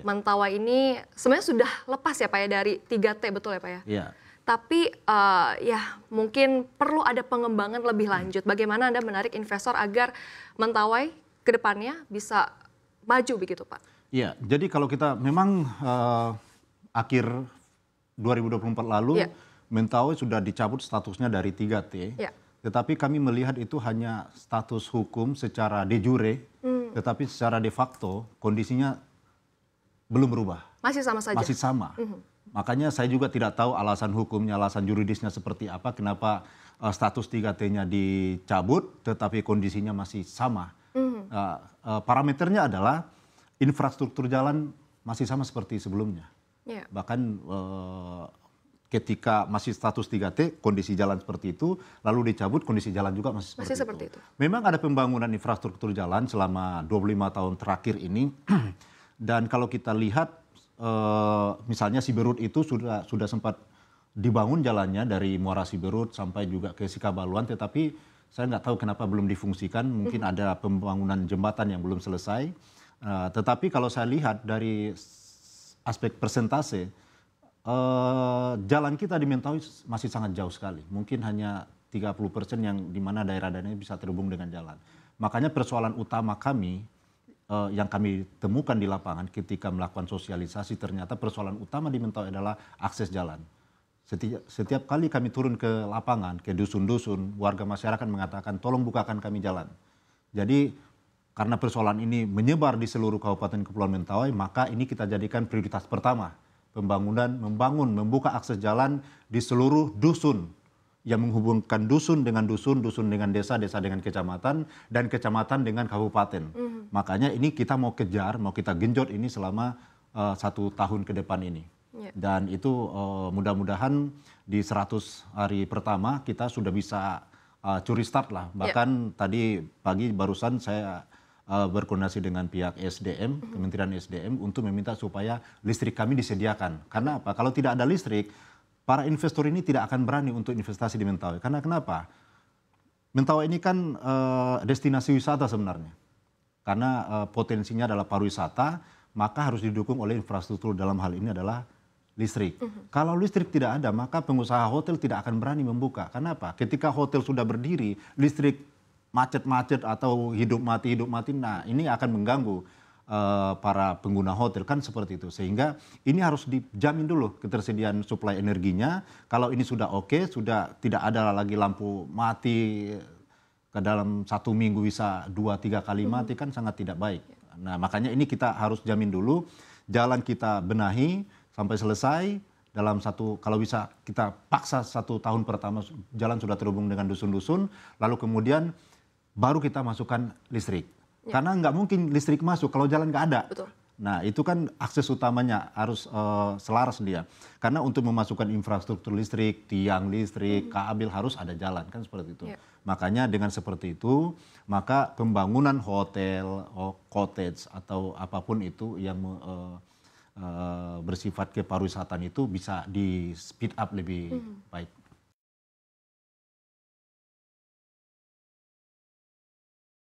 Mentawai ini sebenarnya sudah lepas ya Pak ya dari 3T, betul ya Pak ya? Iya. Tapi ya mungkin perlu ada pengembangan lebih lanjut. Bagaimana Anda menarik investor agar Mentawai ke depannya bisa maju begitu Pak? Iya, jadi kalau kita memang akhir 2024 lalu Mentawai sudah dicabut statusnya dari 3T. Ya. Tetapi kami melihat itu hanya status hukum secara de jure, tetapi secara de facto kondisinya belum berubah. Masih sama saja? Masih sama. Makanya saya juga tidak tahu alasan hukumnya, alasan juridisnya seperti apa, kenapa status 3T-nya dicabut tetapi kondisinya masih sama. Parameternya adalah infrastruktur jalan masih sama seperti sebelumnya. Yeah. Bahkan ketika masih status 3T, kondisi jalan seperti itu, lalu dicabut kondisi jalan juga masih seperti itu. Memang ada pembangunan infrastruktur jalan selama 25 tahun terakhir ini. Dan kalau kita lihat misalnya Siberut itu sudah sempat dibangun jalannya dari Muara Siberut sampai juga ke Sikabaluan, tetapi saya nggak tahu kenapa belum difungsikan. Mungkin ada pembangunan jembatan yang belum selesai. Tetapi kalau saya lihat dari aspek persentase, jalan kita di Mentawai masih sangat jauh sekali. Mungkin hanya 30% yang dimana daerah-daerahnya bisa terhubung dengan jalan. Makanya persoalan utama kami yang kami temukan di lapangan ketika melakukan sosialisasi, ternyata persoalan utama di Mentawai adalah akses jalan. Setiap kali kami turun ke lapangan, ke dusun-dusun, warga masyarakat mengatakan tolong bukakan kami jalan. Jadi karena persoalan ini menyebar di seluruh Kabupaten Kepulauan Mentawai, maka ini kita jadikan prioritas pertama. Membuka akses jalan di seluruh dusun yang menghubungkan dusun dengan dusun, dusun dengan desa, desa dengan kecamatan, dan kecamatan dengan kabupaten. Makanya ini kita mau kejar, mau kita genjot ini selama 1 tahun ke depan ini. Dan itu mudah-mudahan di 100 hari pertama kita sudah bisa curi start lah. Bahkan tadi pagi barusan saya berkoordinasi dengan pihak SDM, Kementerian SDM untuk meminta supaya listrik kami disediakan. Karena apa? Kalau tidak ada listrik, para investor ini tidak akan berani untuk investasi di Mentawai. Karena kenapa? Mentawai ini kan destinasi wisata sebenarnya. Karena potensinya adalah pariwisata, maka harus didukung oleh infrastruktur, dalam hal ini adalah listrik. Kalau listrik tidak ada, maka pengusaha hotel tidak akan berani membuka. Kenapa? Ketika hotel sudah berdiri, listrik macet-macet atau hidup mati, nah ini akan mengganggu para pengguna hotel, kan seperti itu. Sehingga ini harus dijamin dulu ketersediaan suplai energinya. Kalau ini sudah oke, sudah tidak ada lagi lampu mati ke dalam 1 minggu bisa 2-3 kali mati, kan sangat tidak baik. Nah makanya ini kita harus jamin dulu, jalan kita benahi sampai selesai dalam kalau bisa kita paksa 1 tahun pertama jalan sudah terhubung dengan dusun-dusun, lalu kemudian baru kita masukkan listrik. Karena nggak mungkin listrik masuk kalau jalan nggak ada. Betul. Nah itu kan akses utamanya harus selaras dia. Karena untuk memasukkan infrastruktur listrik, tiang listrik, kabel harus ada jalan, kan seperti itu. Makanya dengan seperti itu, maka pembangunan hotel, cottage atau apapun itu yang bersifat kepariwisataan itu bisa di speed up lebih baik.